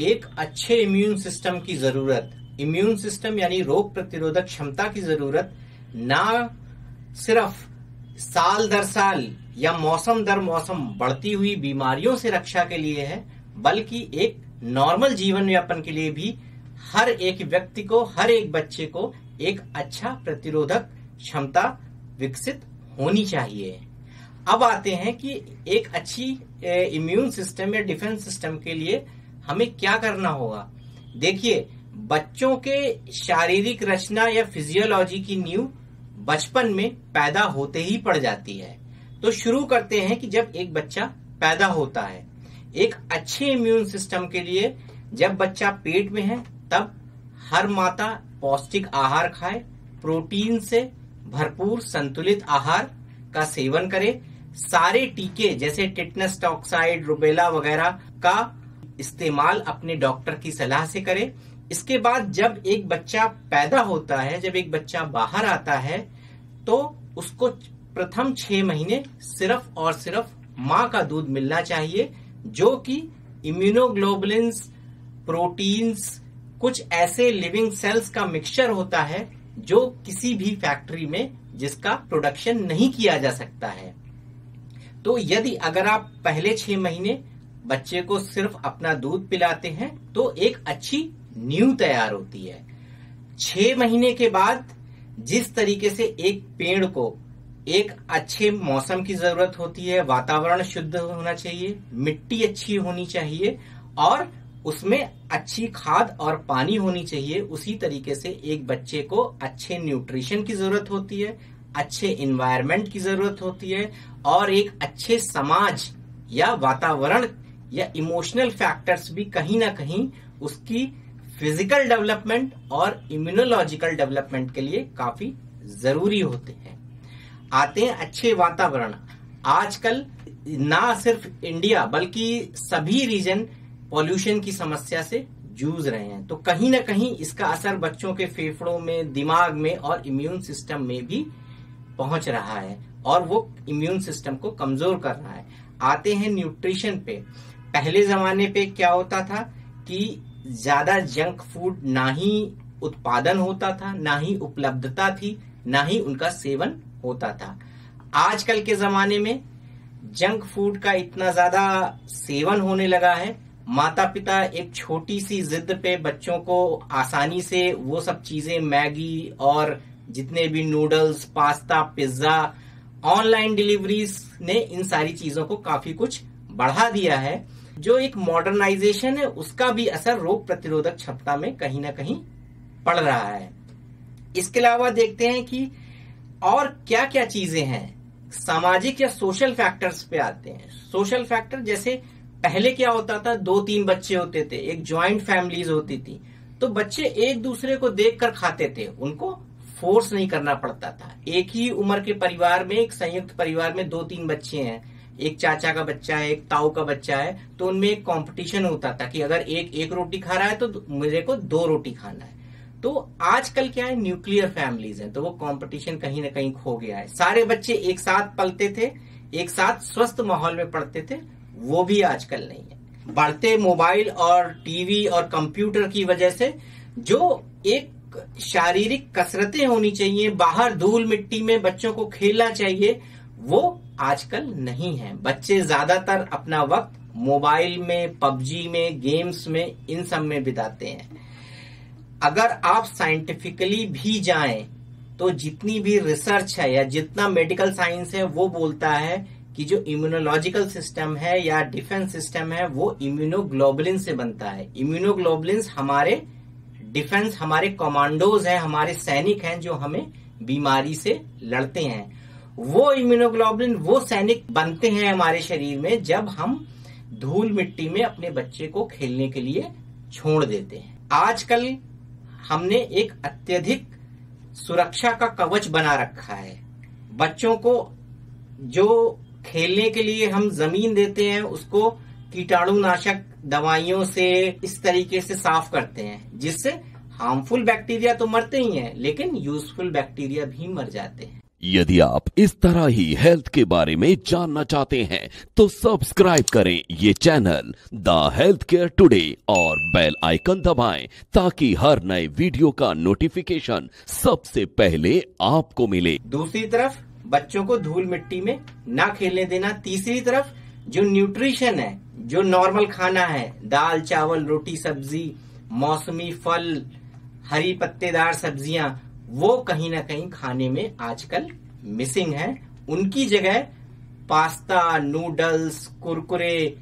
एक अच्छे immune system की जरूरत, इम्यून सिस्टम यानी रोग प्रतिरोधक क्षमता की जरूरत ना सिर्फ साल दर साल या मौसम दर मौसम बढ़ती हुई बीमारियों से रक्षा के लिए है, बल्कि एक नॉर्मल जीवन यापन के लिए भी हर एक व्यक्ति को, हर एक बच्चे को एक अच्छा प्रतिरोधक क्षमता विकसित होनी चाहिए। अब आते हैं कि एक अच्छी इम्यून सिस्टम या डिफेंस सिस्टम के लिए हमें क्या करना होगा। देखिए, बच्चों के शारीरिक रचना या फिजियोलॉजी की नींव बचपन में पैदा होते ही पड़ जाती है। तो शुरू करते हैं कि जब एक बच्चा पैदा होता है, एक अच्छे इम्यून सिस्टम के लिए जब बच्चा पेट में है तब हर माता पौष्टिक आहार खाए, प्रोटीन से भरपूर संतुलित आहार का सेवन करे, सारे टीके जैसे टिटनस टॉक्साइड, रुबेला वगैरह का इस्तेमाल अपने डॉक्टर की सलाह से करे। इसके बाद जब एक बच्चा पैदा होता है, जब एक बच्चा बाहर आता है, तो उसको प्रथम 6 महीने सिर्फ और सिर्फ माँ का दूध मिलना चाहिए, जो कि इम्यूनोग्लोबुलिन्स, प्रोटीन्स, कुछ ऐसे लिविंग सेल्स का मिक्सचर होता है जो किसी भी फैक्ट्री में जिसका प्रोडक्शन नहीं किया जा सकता है। तो यदि अगर आप पहले 6 महीने बच्चे को सिर्फ अपना दूध पिलाते हैं तो एक अच्छी नींव तैयार होती है। 6 महीने के बाद जिस तरीके से एक पेड़ को एक अच्छे मौसम की जरूरत होती है, वातावरण शुद्ध होना चाहिए, मिट्टी अच्छी होनी चाहिए और उसमें अच्छी खाद और पानी होनी चाहिए, उसी तरीके से एक बच्चे को अच्छे न्यूट्रिशन की जरूरत होती है, अच्छे इन्वायरमेंट की जरूरत होती है और एक अच्छे समाज या वातावरण या इमोशनल फैक्टर्स भी कहीं ना कहीं उसकी फिजिकल डेवलपमेंट और इम्यूनोलॉजिकल डेवलपमेंट के लिए काफी जरूरी होते हैं। आते हैं अच्छे वातावरण। आजकल ना सिर्फ इंडिया बल्कि सभी रीजन पॉल्यूशन की समस्या से जूझ रहे हैं, तो कहीं ना कहीं इसका असर बच्चों के फेफड़ों में, दिमाग में और इम्यून सिस्टम में भी पहुंच रहा है और वो इम्यून सिस्टम को कमजोर कर रहा है। आते हैं न्यूट्रिशन पे। पहले जमाने पे क्या होता था कि ज्यादा जंक फूड ना ही उत्पादन होता था, ना ही उपलब्धता थी, ना ही उनका सेवन होता था। आजकल के जमाने में जंक फूड का इतना ज्यादा सेवन होने लगा है, माता पिता एक छोटी सी जिद पे बच्चों को आसानी से वो सब चीजें, मैगी और जितने भी noodles, pasta, pizza, online deliveries ने इन सारी चीजों को काफी कुछ बढ़ा दिया है। जो एक मॉडर्नाइजेशन है उसका भी असर रोग प्रतिरोधक क्षमता में कहीं ना कहीं पड़ रहा है। इसके अलावा देखते हैं कि और क्या क्या चीजें हैं। सामाजिक या सोशल फैक्टर्स पे आते हैं। सोशल फैक्टर जैसे पहले क्या होता था, 2-3 बच्चे होते थे, एक ज्वाइंट फैमिलीज होती थी, तो बच्चे एक दूसरे को देखकर खाते थे, उनको फोर्स नहीं करना पड़ता था। एक ही उम्र के परिवार में, एक संयुक्त परिवार में 2-3 बच्चे हैं, एक चाचा का बच्चा है, एक ताऊ का बच्चा है, तो उनमें एक कंपटीशन होता था कि अगर एक रोटी खा रहा है तो मुझे को 2 रोटी खाना है। तो आजकल क्या है, न्यूक्लियर फैमिलीज हैं, तो वो कंपटीशन कहीं ना कहीं खो गया है। सारे बच्चे एक साथ पलते थे, एक साथ स्वस्थ माहौल में पढ़ते थे, वो भी आजकल नहीं है। बढ़ते मोबाइल और टीवी और कंप्यूटर की वजह से जो एक शारीरिक कसरतें होनी चाहिए, बाहर धूल मिट्टी में बच्चों को खेलना चाहिए, वो आजकल नहीं है। बच्चे ज्यादातर अपना वक्त मोबाइल में, पबजी में, गेम्स में, इन सब में बिताते हैं। अगर आप साइंटिफिकली भी जाएं तो जितनी भी रिसर्च है या जितना मेडिकल साइंस है वो बोलता है कि जो इम्यूनोलॉजिकल सिस्टम है या डिफेंस सिस्टम है वो इम्यूनोग्लोबुलिन से बनता है। इम्यूनोग्लोबुलिन हमारे डिफेंस, हमारे कमांडोज हैं, हमारे सैनिक हैं जो हमें बीमारी से लड़ते हैं। वो इम्यूनोग्लोबुलिन, वो सैनिक बनते हैं हमारे शरीर में जब हम धूल मिट्टी में अपने बच्चे को खेलने के लिए छोड़ देते हैं। आजकल हमने एक अत्यधिक सुरक्षा का कवच बना रखा है। बच्चों को जो खेलने के लिए हम जमीन देते हैं उसको कीटाणुनाशक दवाइयों से इस तरीके से साफ करते हैं जिससे हार्मफुल बैक्टीरिया तो मरते ही हैं लेकिन यूजफुल बैक्टीरिया भी मर जाते हैं। यदि आप इस तरह ही हेल्थ के बारे में जानना चाहते हैं तो सब्सक्राइब करें ये channel the health care today और बेल आइकन दबाएं ताकि हर नए वीडियो का नोटिफिकेशन सबसे पहले आपको मिले। दूसरी तरफ बच्चों को धूल मिट्टी में ना खेलने देना। तीसरी तरफ जो न्यूट्रिशन है, जो नॉर्मल खाना है, दाल चावल रोटी सब्जी, मौसमी फल, हरी पत्तेदार सब्जियां, वो कहीं ना कहीं खाने में आजकल मिसिंग है। उनकी जगह पास्ता, नूडल्स, कुरकुरे,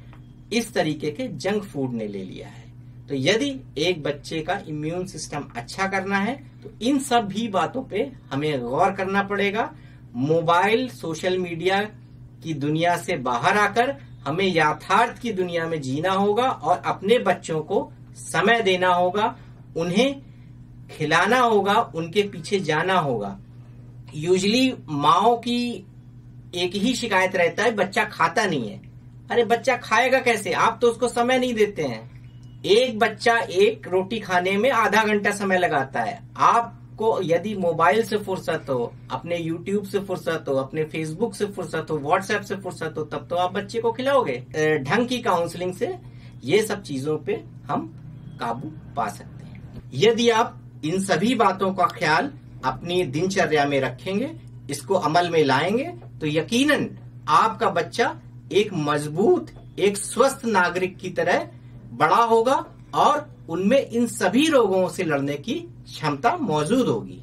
इस तरीके के जंक फूड ने ले लिया है। तो यदि एक बच्चे का इम्यून सिस्टम अच्छा करना है तो इन सब भी बातों पे हमें गौर करना पड़ेगा। मोबाइल, सोशल मीडिया की दुनिया से बाहर आकर हमें यथार्थ की दुनिया में जीना होगा और अपने बच्चों को समय देना होगा, उन्हें खिलाना होगा, उनके पीछे जाना होगा। यूजली माओ की एक ही शिकायत रहता है, बच्चा खाता नहीं है। अरे बच्चा खाएगा कैसे? आप तो उसको समय नहीं देते हैं। एक बच्चा एक रोटी खाने में आधा घंटा समय लगाता है। आपको यदि मोबाइल से फुर्सत हो, अपने यूट्यूब से फुर्सत हो, अपने फेसबुक से फुर्सत हो, व्हाट्सएप से फुर्सत हो, तब तो आप बच्चे को खिलाओगे। ढंग की काउंसलिंग से ये सब चीजों पे हम काबू पा सकते हैं। यदि आप इन सभी बातों का ख्याल अपनी दिनचर्या में रखेंगे, इसको अमल में लाएंगे, तो यकीनन आपका बच्चा एक मजबूत, एक स्वस्थ नागरिक की तरह बड़ा होगा और उनमें इन सभी रोगों से लड़ने की क्षमता मौजूद होगी।